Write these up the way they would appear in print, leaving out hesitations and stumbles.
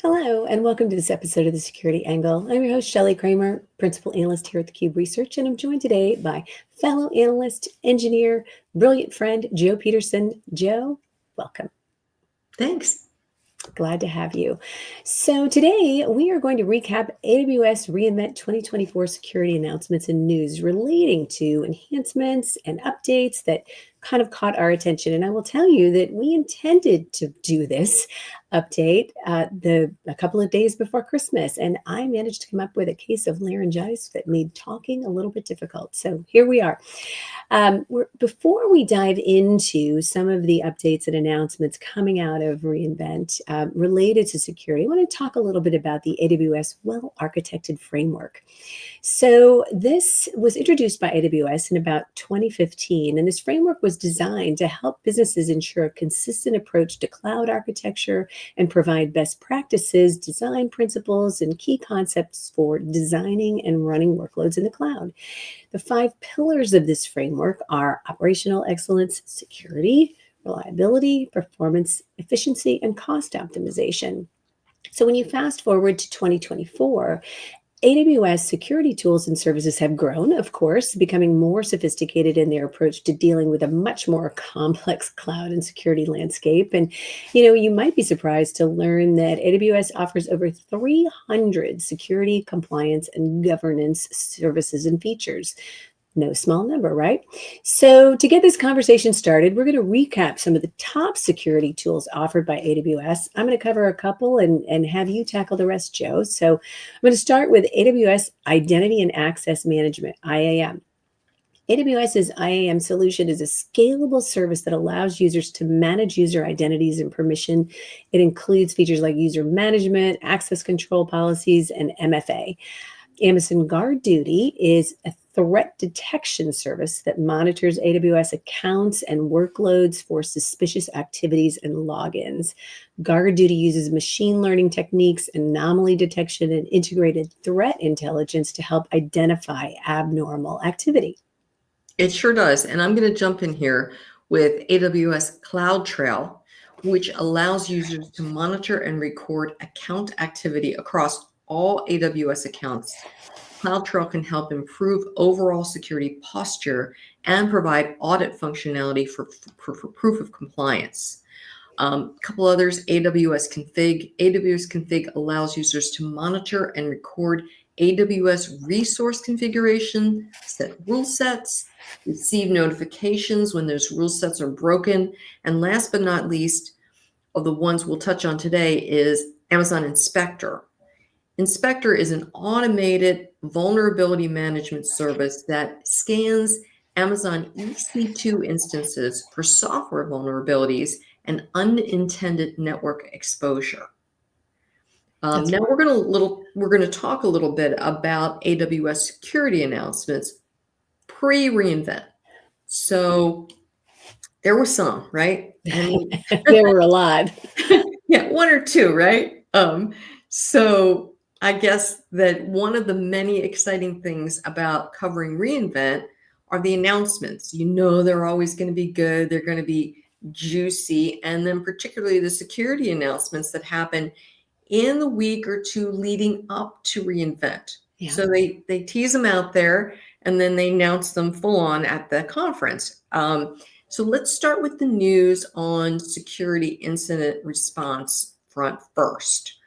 Hello, and welcome to this episode of the Security Angle. I'm your host, Shelly Kramer, Principal Analyst here at theCUBE Research, and I'm joined today by fellow analyst, engineer, brilliant friend, Joe Peterson. Joe, welcome. Thanks. Glad to have you. So today we are going to recap AWS reInvent 2024 security announcements and news relating to enhancements and updates that kind of caught our attention. And I will tell you that we intended to do this update a couple of days before Christmas, and I managed to come up with a case of laryngitis that made talking a little bit difficult. So here we are. Before we dive into some of the updates and announcements coming out of reInvent related to security, I want to talk a little bit about the AWS WellArchitected Framework. So this was introduced by AWS in about 2015, and this framework was designed to help businesses ensure a consistent approach to cloud architecture and provide best practices, design principles, and key concepts for designing and running workloads in the cloud. The 5 pillars of this framework are operational excellence, security, reliability, performance, efficiency, and cost optimization. So when you fast forward to 2024, AWS security tools and services have grown, of course, becoming more sophisticated in their approach to dealing with a much more complex cloud and security landscape. And, you might be surprised to learn that AWS offers over 300 security, compliance, and governance services and features. No small number, right? So to get this conversation started, we're going to recap some of the top security tools offered by AWS. I'm going to cover a couple and have you tackle the rest, Joe. So I'm going to start with AWS Identity and Access Management, IAM. AWS's IAM solution is a scalable service that allows users to manage user identities and permission. It includes features like user management, access control policies, and MFA. Amazon GuardDuty is a threat detection service that monitors AWS accounts and workloads for suspicious activities and logins. GuardDuty uses machine learning techniques, anomaly detection, and integrated threat intelligence to help identify abnormal activity. It sure does. And I'm going to jump in here with AWS CloudTrail, which allows users to monitor and record account activity across all AWS accounts. CloudTrail can help improve overall security posture and provide audit functionality for proof of compliance. A couple others, AWS Config. AWS Config allows users to monitor and record AWS resource configuration, set rule sets, receive notifications when those rule sets are broken. And last but not least, of the ones we'll touch on today is Amazon Inspector. Inspector is an automated vulnerability management service that scans Amazon EC2 instances for software vulnerabilities and unintended network exposure. Now we're going to talk a little bit about AWS security announcements pre-reInvent. So there were some, right? There were a lot. Yeah, 1 or 2, right? So I guess that one of the many exciting things about covering reInvent are the announcements. They're always going to be good. They're going to be juicy. And then particularly the security announcements that happen in the week or 2 leading up to reInvent. Yeah. So they tease them out there and then they announce them full on at the conference. So let's start with the news on security incident response front first.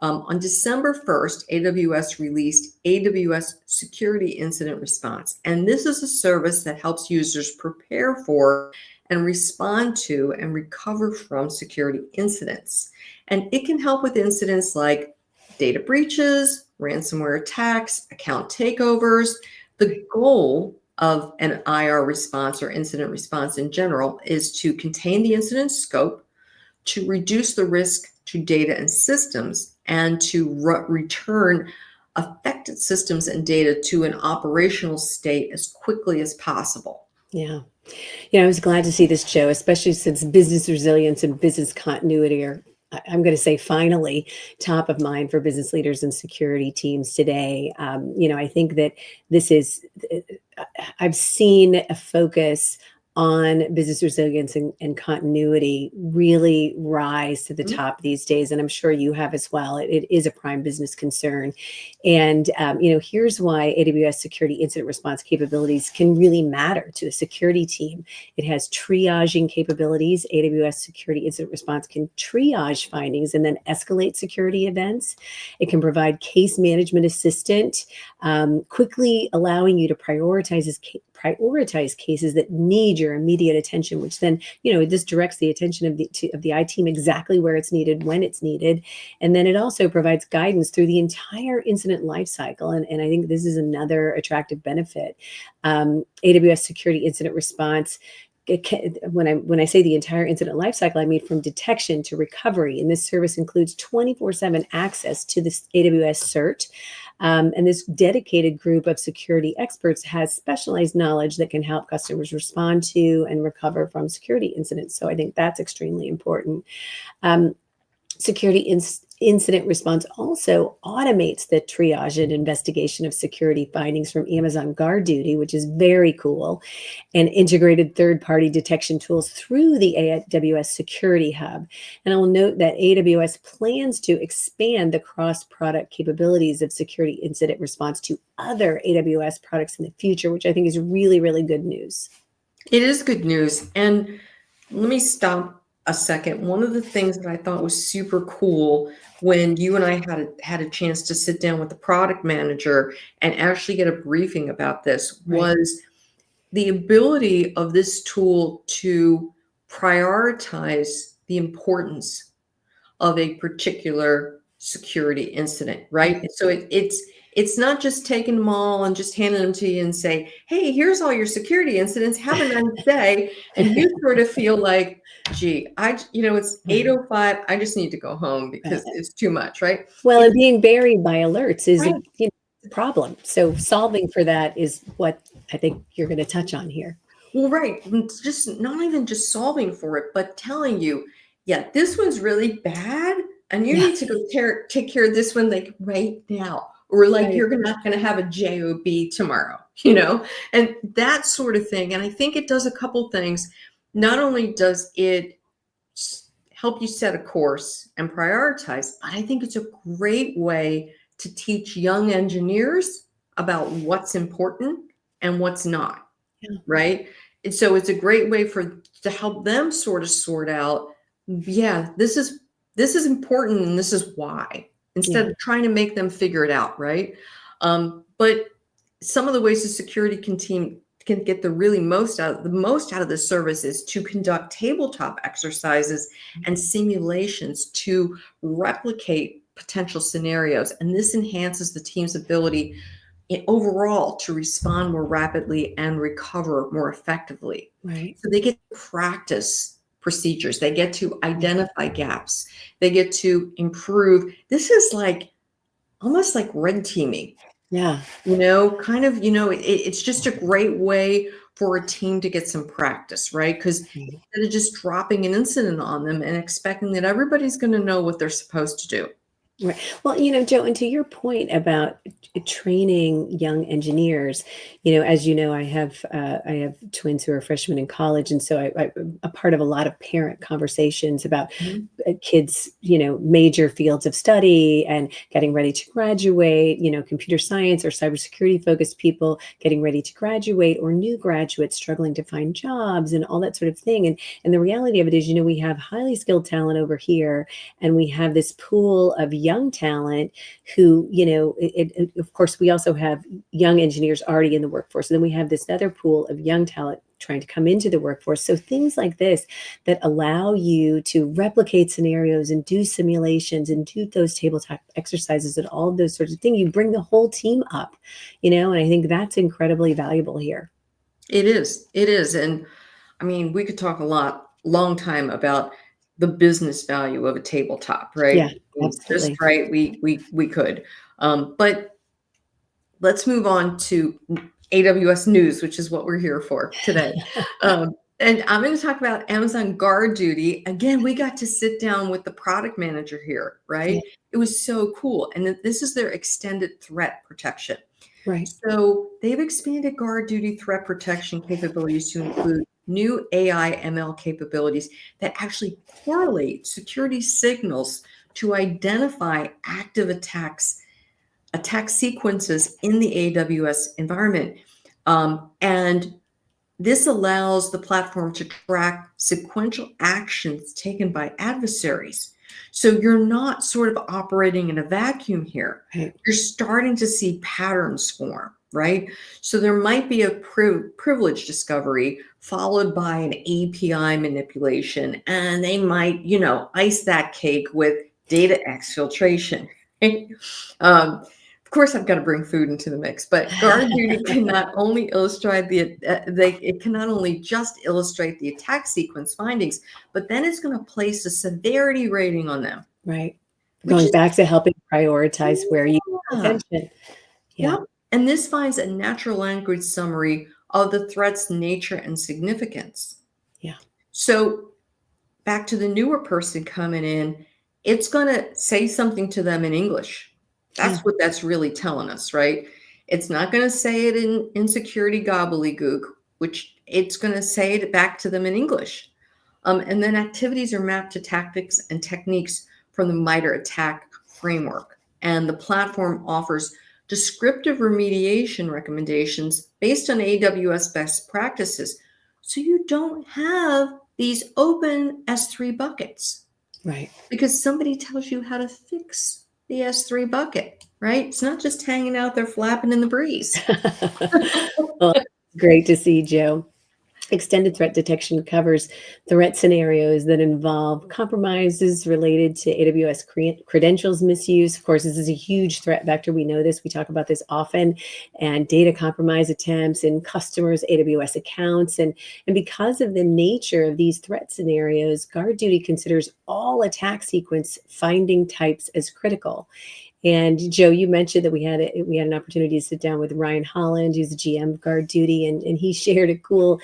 On December 1st, AWS released AWS Security Incident Response. And this is a service that helps users prepare for and respond to and recover from security incidents. And it can help with incidents like data breaches, ransomware attacks, account takeovers. The goal of an IR response or incident response in general is to contain the incident scope, to reduce the risk to data and systems, and to return affected systems and data to an operational state as quickly as possible. Yeah. I was glad to see this, Joe, especially since business resilience and business continuity are, I'm going to say, finally top of mind for business leaders and security teams today. I think that this is, I've seen a focus on business resilience and continuity really rise to the top these days, and I'm sure you have as well. It is a prime business concern, and here's why AWS Security Incident Response capabilities can really matter to a security team. It has triaging capabilities. AWS Security Incident Response can triage findings and then escalate security events. It can provide case management assistant, quickly allowing you to prioritize cases that need your immediate attention, which then, this directs the attention of the I team exactly where it's needed, when it's needed. And then it also provides guidance through the entire incident lifecycle. And I think this is another attractive benefit. AWS Security Incident Response, when I say the entire incident lifecycle, I mean from detection to recovery. And this service includes 24/7 access to this AWS CERT. And this dedicated group of security experts has specialized knowledge that can help customers respond to and recover from security incidents. So I think that's extremely important. Security Incident Response also automates the triage and investigation of security findings from Amazon GuardDuty, which is very cool, and integrated third-party detection tools through the AWS Security Hub. And I will note that AWS plans to expand the cross-product capabilities of Security Incident Response to other AWS products in the future, which I think is really, really good news. It is good news. And let me stop a second. One of the things that I thought was super cool when you and I had a chance to sit down with the product manager and actually get a briefing about this was the ability of this tool to prioritize the importance of a particular security incident, right? So it's not just taking them all and just handing them to you and say, hey, here's all your security incidents, have a nice day. And you sort of feel like, gee, it's 8:05, I just need to go home because it's too much, right? Well, and being buried by alerts is a problem. So solving for that is what I think you're going to touch on here. Well, right. It's just not even just solving for it, but telling you, yeah, this one's really bad and you need to go take care of this one like right now. Or like you're not going to have a JOB tomorrow, and that sort of thing. And I think it does a couple things. Not only does it help you set a course and prioritize, but I think it's a great way to teach young engineers about what's important and what's not, right? And so it's a great way to help them sort of sort out, this is important and this is why, instead of trying to make them figure it out, right? But some of the ways the security can get the most out of this service is to conduct tabletop exercises and simulations to replicate potential scenarios. And this enhances the team's ability overall to respond more rapidly and recover more effectively. Right. So they get to practice procedures. They get to identify gaps. They get to improve. This is almost like red teaming. Yeah. It's just a great way for a team to get some practice, right? Because instead of just dropping an incident on them and expecting that everybody's going to know what they're supposed to do. Right. Well, Joe, and to your point about training young engineers, as you know, I have twins who are freshmen in college, and so I'm a part of a lot of parent conversations about kids, major fields of study and getting ready to graduate. Computer science or cybersecurity focused people getting ready to graduate, or new graduates struggling to find jobs and all that sort of thing. And the reality of it is, we have highly skilled talent over here, and we have this pool of young talent who, of course, we also have young engineers already in the workforce. And then we have this other pool of young talent trying to come into the workforce. So things like this that allow you to replicate scenarios and do simulations and do those tabletop exercises and all of those sorts of things, you bring the whole team up, and I think that's incredibly valuable here. It is. And I mean, we could talk long time about the business value of a tabletop, right? Yeah, absolutely. Just right. We could, but let's move on to AWS news, which is what we're here for today. And I'm going to talk about Amazon GuardDuty. Again, we got to sit down with the product manager here, right? It was so cool. And this is their extended threat protection. Right. So they've expanded GuardDuty threat protection capabilities to include new AI ML capabilities that actually correlate security signals to identify active attack sequences in the AWS environment. And this allows the platform to track sequential actions taken by adversaries. So you're not sort of operating in a vacuum here. Right. You're starting to see patterns form, right? So there might be a privilege discovery followed by an API manipulation, and they might, ice that cake with data exfiltration. Right? Of course, I've got to bring food into the mix, but GuardDuty can not only illustrate it can not only just illustrate the attack sequence findings, but then it's going to place a severity rating on them, Right. which Going is back to helping prioritize where you pay yeah, attention. Yeah. yep. And this finds a natural language summary of the threat's nature and significance. Yeah. So back to the newer person coming in, it's going to say something to them in English. Yeah. That's what that's really telling us, right? It's not going to say it in security gobbledygook, which it's going to say it back to them in English. And then activities are mapped to tactics and techniques from the MITRE ATT&CK framework. And the platform offers descriptive remediation recommendations based on AWS best practices. So you don't have these open S3 buckets Right. because somebody tells you how to fix the S3 bucket, right? It's not just hanging out there flapping in the breeze. Well, great to see, Joe. Extended threat detection covers threat scenarios that involve compromises related to AWS credentials misuse. Of course, this is a huge threat vector. We know this. We talk about this often. And data compromise attempts in customers' AWS accounts. And because of the nature of these threat scenarios, GuardDuty considers all attack sequence finding types as critical. And Joe, you mentioned that we had an opportunity to sit down with Ryan Holland, who's the GM of GuardDuty, and he shared a cool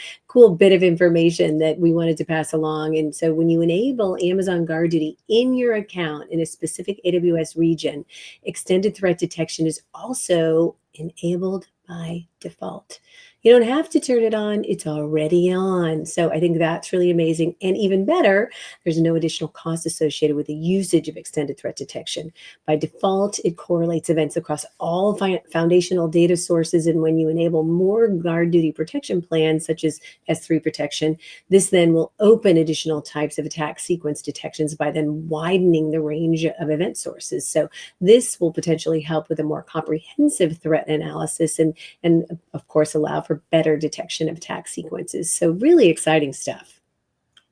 bit of information that we wanted to pass along. And so when you enable Amazon GuardDuty in your account in a specific AWS region, extended threat detection is also enabled by default. You don't have to turn it on, it's already on. So I think that's really amazing. And even better, there's no additional cost associated with the usage of extended threat detection. By default, it correlates events across all foundational data sources. And when you enable more GuardDuty protection plans, such as S3 protection, this then will open additional types of attack sequence detections by then widening the range of event sources. So this will potentially help with a more comprehensive threat analysis and of course, allow for better detection of attack sequences. So really exciting stuff.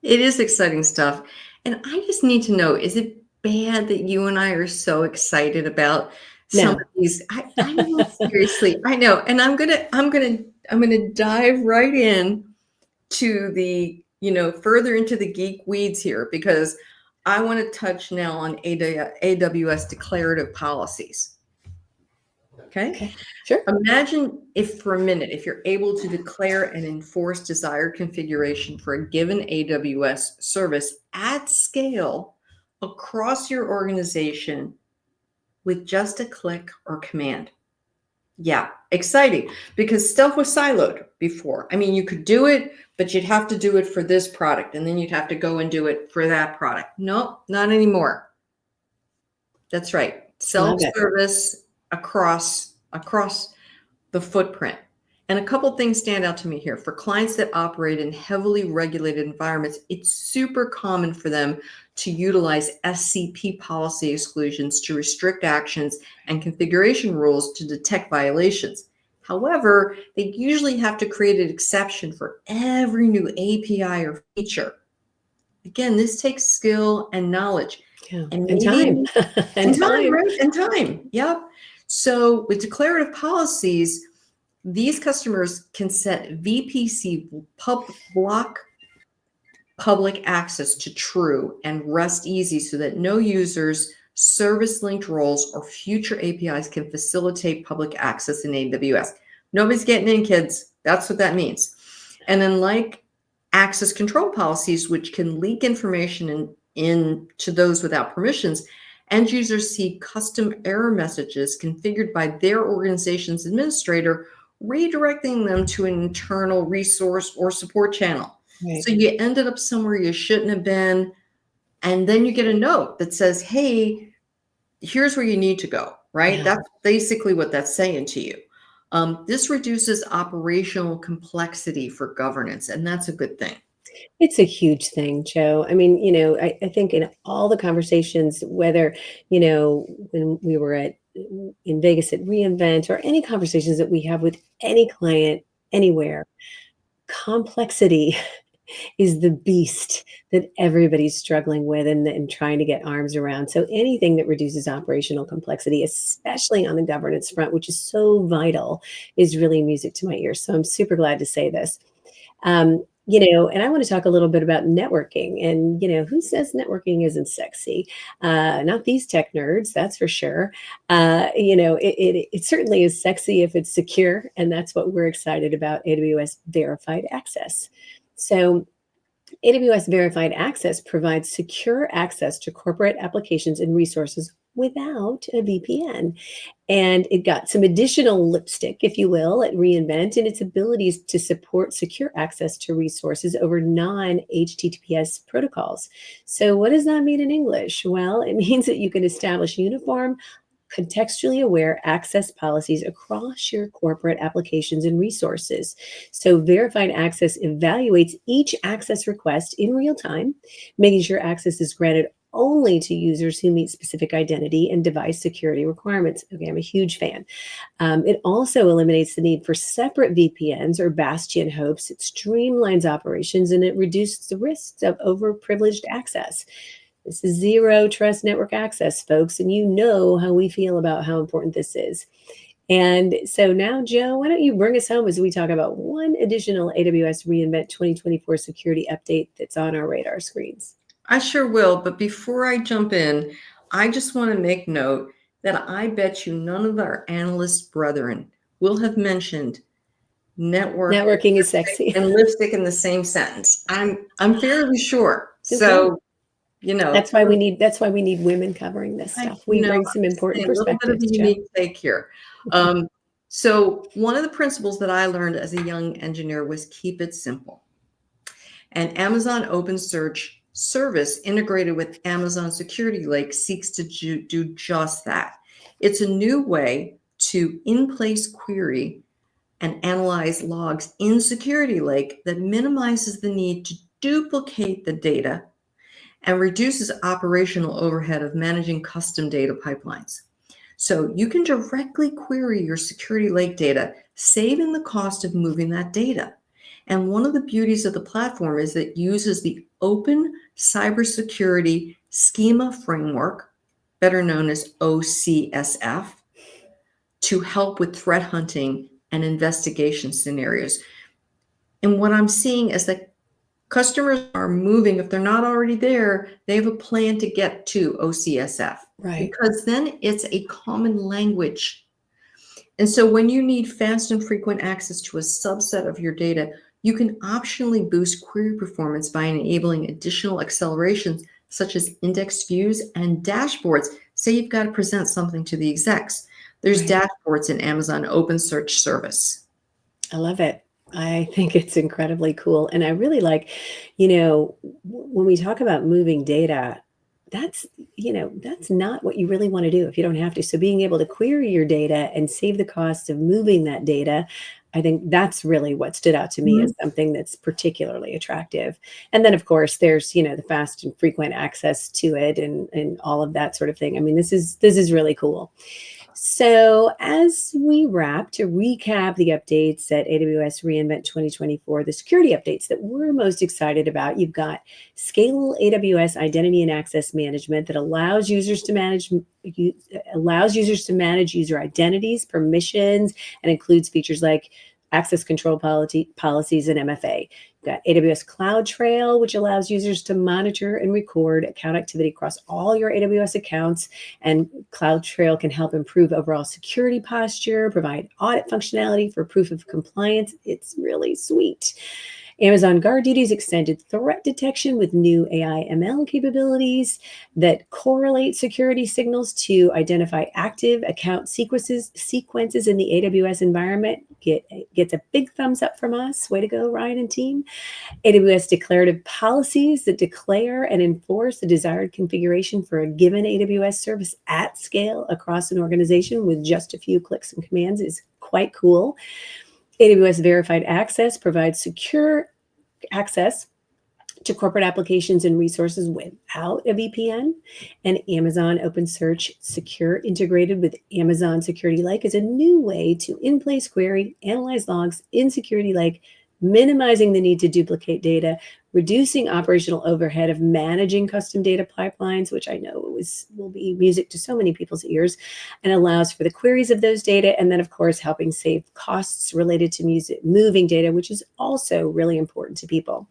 It is exciting stuff. And I just need to know, is it bad that you and I are so excited about some No. of these? I know, seriously, I know. And I'm gonna dive right in to the, further into the geek weeds here, because I want to touch now on AWS declarative policies. Okay. Sure. Imagine if for a minute, if you're able to declare and enforce desired configuration for a given AWS service at scale across your organization with just a click or command. Yeah, exciting, because stuff was siloed before. I mean, you could do it, but you'd have to do it for this product, and then you'd have to go and do it for that product. Nope, not anymore. That's right. Self-service across the footprint. And a couple things stand out to me here. For clients that operate in heavily regulated environments, it's super common for them to utilize SCP policy exclusions to restrict actions and configuration rules to detect violations. However, they usually have to create an exception for every new API or feature. Again, this takes skill and knowledge. Yeah. And time. and time, right? And time. Yep. So with declarative policies, these customers can set VPC block public access to true and rest easy so that no users, service linked roles, or future APIs can facilitate public access in AWS. Nobody's getting in, kids. That's what that means. And then like access control policies, which can leak information in to those without permissions, End users see custom error messages configured by their organization's administrator, redirecting them to an internal resource or support channel. Right. So you ended up somewhere you shouldn't have been. And then you get a note that says, hey, here's where you need to go, right? Yeah. That's basically what that's saying to you. This reduces operational complexity for governance, and that's a good thing. It's a huge thing, Joe. I mean, I think in all the conversations, whether, when we were in Vegas at reInvent or any conversations that we have with any client anywhere, complexity is the beast that everybody's struggling with and trying to get arms around. So anything that reduces operational complexity, especially on the governance front, which is so vital, is really music to my ears. So I'm super glad to say this. And I want to talk a little bit about networking. And, who says networking isn't sexy? Not these tech nerds, that's for sure. It certainly is sexy if it's secure. And that's what we're excited about, AWS Verified Access. So AWS Verified Access provides secure access to corporate applications and resources without a VPN. And it got some additional lipstick, if you will, at reInvent in its abilities to support secure access to resources over non-HTTPS protocols. So what does that mean in English? Well, it means that you can establish uniform, contextually aware access policies across your corporate applications and resources. So verified access evaluates each access request in real time, making sure access is granted only to users who meet specific identity and device security requirements. Okay, I'm a huge fan. It also eliminates the need for separate VPNs or bastion hopes. It streamlines operations and it reduces the risks of overprivileged access. This is zero trust network access, folks, and you know how we feel about how important this is. And so now, Joe, why don't you bring us home as we talk about one additional AWS reInvent 2024 security update that's on our radar screens? I sure will. But before I jump in, I just want to make note that I bet you none of our analyst brethren will have mentioned network Networking is sexy. and lipstick in the same sentence. I'm fairly sure. Okay. So, That's why we need women covering this stuff. We bring some important a little bit of perspectives, a Joe. unique take here. So one of the principles that I learned as a young engineer was keep it simple. And Amazon Open Search service integrated with Amazon Security Lake seeks to do just that. It's a new way to in-place query and analyze logs in Security Lake that minimizes the need to duplicate the data and reduces operational overhead of managing custom data pipelines. So you can directly query your Security Lake data, saving the cost of moving that data. And one of the beauties of the platform is that it uses the Open Cybersecurity Schema Framework, better known as OCSF, to help with threat hunting and investigation scenarios. And what I'm seeing is that customers are moving. If they're not already there, they have a plan to get to OCSF. Right. Because then it's a common language. And so when you need fast and frequent access to a subset of your data, you can optionally boost query performance by enabling additional accelerations such as index views and dashboards. Say you've got to present something to the execs. There's Right. dashboards in Amazon Open Search service. I love it. I think it's incredibly cool. And I really like, when we talk about moving data, that's not what you really want to do if you don't have to. So being able to query your data and save the cost of moving that data, I think that's really what stood out to me as something that's particularly attractive. And then of course there's, the fast and frequent access to it and all of that sort of thing. I mean, this is really cool. So as we wrap, to recap the updates at AWS reInvent 2024, the security updates that we're most excited about, you've got scalable AWS identity and access management that allows users to manage user identities, permissions, and includes features like access control policies and MFA. We've got AWS CloudTrail, which allows users to monitor and record account activity across all your AWS accounts. And CloudTrail can help improve overall security posture, provide audit functionality for proof of compliance. It's really sweet. Amazon GuardDuty's extended threat detection with new AI ML capabilities that correlate security signals to identify active account sequences in the AWS environment gets a big thumbs up from us. Way to go, Ryan and team. AWS Declarative Policies that declare and enforce the desired configuration for a given AWS service at scale across an organization with just a few clicks and commands is quite cool. AWS Verified Access provides secure access to corporate applications and resources without a VPN. And Amazon Open Search Secure integrated with Amazon Security Lake is a new way to in-place query, analyze logs in Security Lake, minimizing the need to duplicate data, reducing operational overhead of managing custom data pipelines, which I know will be music to so many people's ears, and allows for the queries of those data, and then, of course, helping save costs related to moving data, which is also really important to people.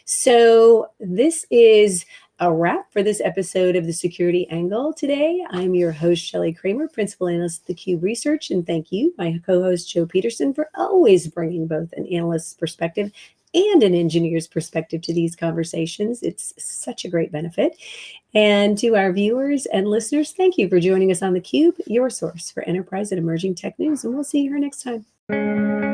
So this is a wrap for this episode of the Security Angle today. I'm your host, Shelly Kramer, Principal Analyst at theCUBE Research, and thank you, my co-host, Joe Peterson, for always bringing both an analyst's perspective and an engineer's perspective to these conversations. It's such a great benefit. And to our viewers and listeners, thank you for joining us on theCUBE, your source for enterprise and emerging tech news, and we'll see you here next time.